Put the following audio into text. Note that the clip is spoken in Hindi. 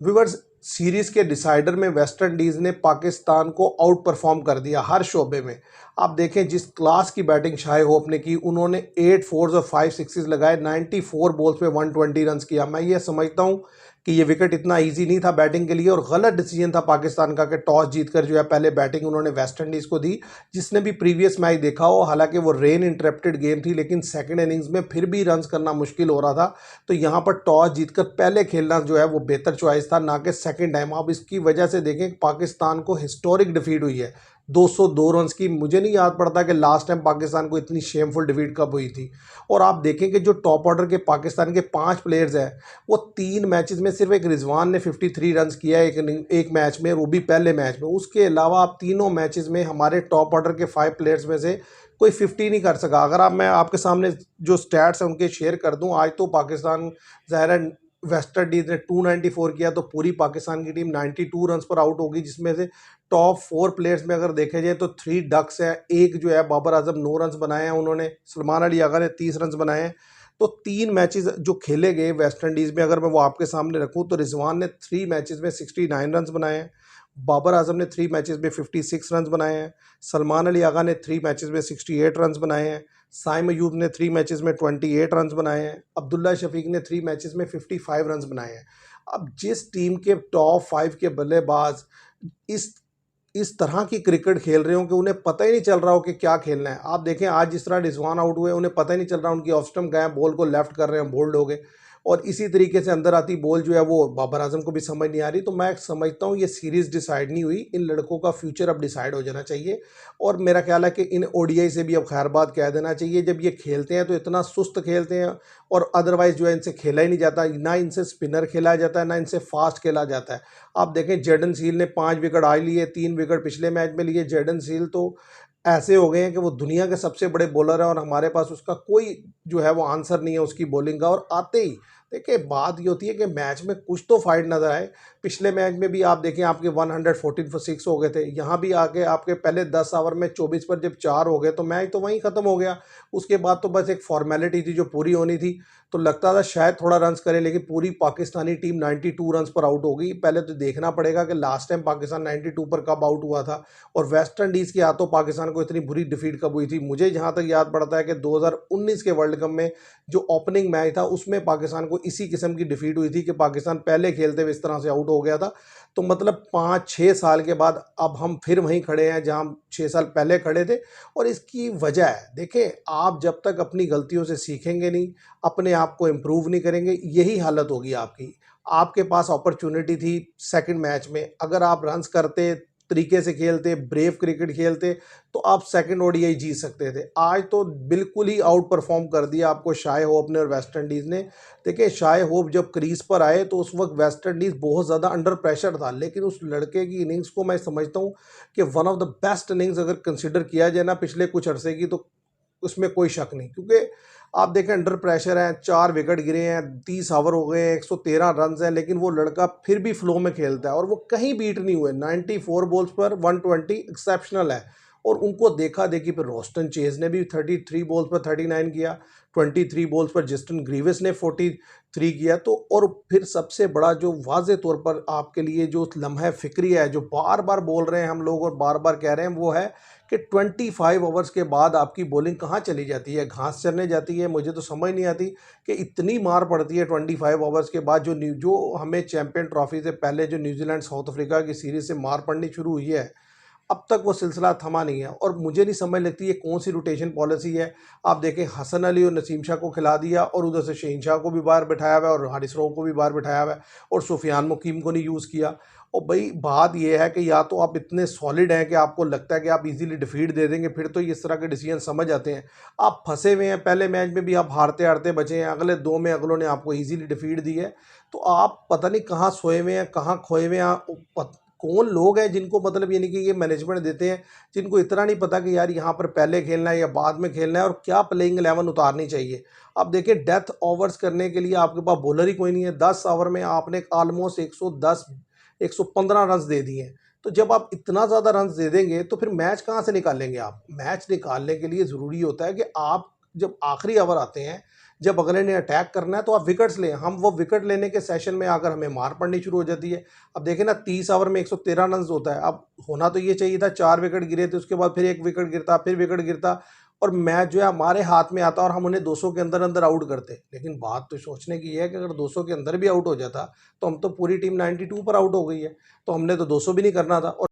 व्यूअर्स, सीरीज के डिसाइडर में वेस्ट इंडीज़ ने पाकिस्तान को आउट परफॉर्म कर दिया हर शोबे में। आप देखें जिस क्लास की बैटिंग शाइब होप ने की, उन्होंने 8 फोर्स और 5 सिक्सेस लगाए, 94 बॉल्स पे 120 रन किया। मैं ये समझता हूँ कि ये विकेट इतना इजी नहीं था बैटिंग के लिए, और गलत डिसीजन था पाकिस्तान का कि टॉस जीतकर जो है पहले बैटिंग उन्होंने वेस्ट इंडीज़ को दी। जिसने भी प्रीवियस मैच देखा हो, हालांकि वो रेन इंटरप्टेड गेम थी, लेकिन सेकंड इनिंग्स में फिर भी रन्स करना मुश्किल हो रहा था। तो यहाँ पर टॉस जीतकर पहले खेलना जो है वो बेहतर चॉइस था, ना कि सेकंड टाइम। आप इसकी वजह से देखें पाकिस्तान को हिस्टोरिक डिफीट हुई है 202 रन की। मुझे नहीं याद पड़ता कि लास्ट टाइम पाकिस्तान को इतनी शेमफुल डिफीट कब हुई थी। और आप देखें कि जो टॉप ऑर्डर के पाकिस्तान के 5 प्लेयर्स हैं, वो 3 मैचेस में सिर्फ एक रिजवान ने 53 रन किया है एक मैच में, वो भी पहले मैच में। उसके अलावा आप तीनों मैचेस में हमारे टॉप ऑर्डर के 5 प्लेयर्स में से कोई 50 नहीं कर सका। अगर मैं आपके सामने जो स्टैट्स हैं उनके शेयर कर दूं, आज तो पाकिस्तान ज़ाहिर है वेस्ट इंडीज़ ने 294 किया, तो पूरी पाकिस्तान की टीम 92 रन पर आउट होगी, जिसमें से टॉप 4 प्लेयर्स में अगर देखे जाए तो 3 डक्स हैं, एक जो है बाबर आजम 9 रन बनाए हैं उन्होंने, सलमान अली आगा ने 30 रन बनाए हैं। तो 3 मैचेस जो खेले गए वेस्ट इंडीज़ में, अगर मैं वो आपके सामने रखूँ, तो रिजवान ने 3 मैचेस में 69 रन बनाए हैं, बाबर आजम ने 3 मैचेस में 56 रन बनाए हैं, सलमान अली आगा ने 3 मैचेस में 68 रन बनाए हैं, साइम अयूब ने 3 मैचेस में 28 रन बनाए हैं, अब्दुल्ला शफीक ने 3 मैचेस में 55 रन बनाए हैं। अब जिस टीम के टॉप 5 के बल्लेबाज इस इस तरह की क्रिकेट खेल रहे हो कि उन्हें पता ही नहीं चल रहा हो कि क्या खेलना है। आप देखें आज जिस तरह रिजवान आउट हुए, उन्हें पता ही नहीं चल रहा उनकी ऑफ स्टंप गए, बॉल को लेफ्ट कर रहे हैं, बोल्ड हो गए। और इसी तरीके से अंदर आती बॉल जो है वो बाबर आजम को भी समझ नहीं आ रही। तो मैं समझता हूँ ये सीरीज़ डिसाइड नहीं हुई, इन लड़कों का फ्यूचर अब डिसाइड हो जाना चाहिए। और मेरा ख्याल है कि इन ओडीआई से भी अब खैरबाद कह देना चाहिए। जब ये खेलते हैं तो इतना सुस्त खेलते हैं, और अदरवाइज़ जो है इनसे खेला ही नहीं जाता, ना इनसे स्पिनर खेला जाता है, ना इनसे फास्ट खेला जाता है। आप देखें जेडन सील ने 5 विकेट आज लिए, 3 विकेट पिछले मैच में लिए। जेडन सील तो ऐसे हो गए हैं कि वो दुनिया के सबसे बड़े बॉलर हैं, और हमारे पास उसका कोई जो है वो आंसर नहीं है उसकी बॉलिंग का। और आते ही देखिए बात ये होती है कि मैच में कुछ तो फाइट नज़र आए। पिछले मैच में भी आप देखें आपके 114 फॉर 6 हो गए थे, यहाँ भी आके आपके पहले 10 ओवर में 24 पर जब 4 हो गए तो मैच तो वहीं ख़त्म हो गया। उसके बाद तो बस एक फॉर्मेलिटी थी जो पूरी होनी थी। तो लगता था शायद थोड़ा रन्स करे, लेकिन पूरी पाकिस्तानी टीम 92 रन्स पर आउट हो गई। पहले तो देखना पड़ेगा कि लास्ट टाइम पाकिस्तान 92 पर कब आउट हुआ था, और वेस्ट इंडीज़ के हाथों पाकिस्तान को इतनी बुरी डिफीट कब हुई थी। मुझे जहाँ तक याद पड़ता है कि 2019 के वर्ल्ड कप में जो ओपनिंग मैच था उसमें पाकिस्तान को इसी किस्म की डिफीट हुई थी कि पाकिस्तान पहले खेलते हुए इस तरह से आउट हो गया था। तो मतलब 5-6 साल के बाद अब हम फिर वहीं खड़े हैं जहाँ हम 6 साल पहले खड़े थे। और इसकी वजह है, देखिए आप जब तक अपनी गलतियों से सीखेंगे नहीं, अपने आप को इम्प्रूव नहीं करेंगे, यही हालत होगी आपकी। आपके पास अपॉर्चुनिटी थी सेकंड मैच में, अगर आप रन्स करते, तरीके से खेलते, ब्रेव क्रिकेट खेलते, तो आप सेकंड ओडीआई जीत सकते थे। आज तो बिल्कुल ही आउट परफॉर्म कर दिया आपको शाइब होप ने और वेस्ट इंडीज़ ने। देखिए शाइब होप जब क्रीज पर आए तो उस वक्त वेस्ट इंडीज़ बहुत ज़्यादा अंडर प्रेशर था, लेकिन उस लड़के की इनिंग्स को मैं समझता हूँ कि one of the best innings अगर कंसिडर किया जाए ना पिछले कुछ अरसे की, तो उसमें कोई शक नहीं। क्योंकि आप देखें अंडर प्रेशर है, 4 विकेट गिरे हैं, 30 ओवर हो गए हैं, 113 रन हैं, लेकिन वो लड़का फिर भी फ्लो में खेलता है और वो कहीं बीट नहीं हुए। 94 बॉल्स पर 120 एक्सेप्शनल है। और उनको देखा देखी पर रोस्टन चेज ने भी 33 बॉल्स पर 39 किया, 23 बॉल्स पर जस्टिन ग्रीविस ने 43 किया। तो और फिर सबसे बड़ा जो वाज़े तौर पर आपके लिए जो लम्हा फ़िक्री है, जो बार बार बोल रहे हैं हम लोग और बार बार कह रहे हैं, वो है कि 25 ओवर्स के बाद आपकी बॉलिंग कहाँ चली जाती है, घास चरने जाती है। मुझे तो समझ नहीं आती कि इतनी मार पड़ती है 25 ओवर्स के बाद। जो हमें चैंपियन ट्रॉफी से पहले जो न्यूजीलैंड साउथ अफ्रीका की सीरीज़ से मार पड़नी शुरू हुई है, अब तक वो सिलसिला थमा नहीं है। और मुझे नहीं समझ लगती ये कौन सी रोटेशन पॉलिसी है। आप देखें हसन अली और नसीम शाह को खिला दिया, और उधर से शहीन शाह को भी बाहर बिठाया हुआ है, और हारिस राव को भी बाहर बिठाया हुआ है, और सुफियान मुकीम को नहीं यूज़ किया। और भाई बात ये है कि या तो आप इतने सॉलिड हैं कि आपको लगता है कि आप इजीली डिफीट दे देंगे, फिर तो इस तरह के डिसीजन समझ आते हैं। आप फंसे हुए हैं, पहले मैच में भी आप हारते हारते बचे हैं, अगले 2 में अगलों ने आपको इजीली डिफीट दी है। तो आप पता नहीं कहाँ सोए हुए हैं, कहाँ खोए हुए हैं। कौन लोग हैं जिनको मतलब ये नहीं कि ये मैनेजमेंट देते हैं, जिनको इतना नहीं पता कि यार यहाँ पर पहले खेलना है या बाद में खेलना है, और क्या प्लेइंग 11 उतारनी चाहिए। अब देखिए डेथ ओवर्स करने के लिए आपके पास बॉलर ही कोई नहीं है। 10 ओवर में आपने ऑलमोस्ट 110 115 रन दे दिए हैं। तो जब आप इतना ज़्यादा रन दे देंगे तो फिर मैच कहाँ से निकालेंगे आप। मैच निकालने के लिए ज़रूरी होता है कि आप जब आखिरी ओवर आते हैं, जब अगले ने अटैक करना है तो आप विकेट्स लें। हम वो विकेट लेने के सेशन में आकर हमें मार पड़नी शुरू हो जाती है। अब देखें ना, 30 ओवर में 113 रन होता है। अब होना तो ये चाहिए था 4 विकेट गिरे थे, उसके बाद फिर 1 विकेट गिरता, फिर विकेट गिरता और मैच जो है हमारे हाथ में आता और हम उन्हें 200 के अंदर अंदर आउट करते। लेकिन बात तो सोचने की है कि अगर 200 के अंदर भी आउट हो जाता तो हम तो पूरी टीम 92 पर आउट हो गई है, तो हमने तो 200 भी नहीं करना था। और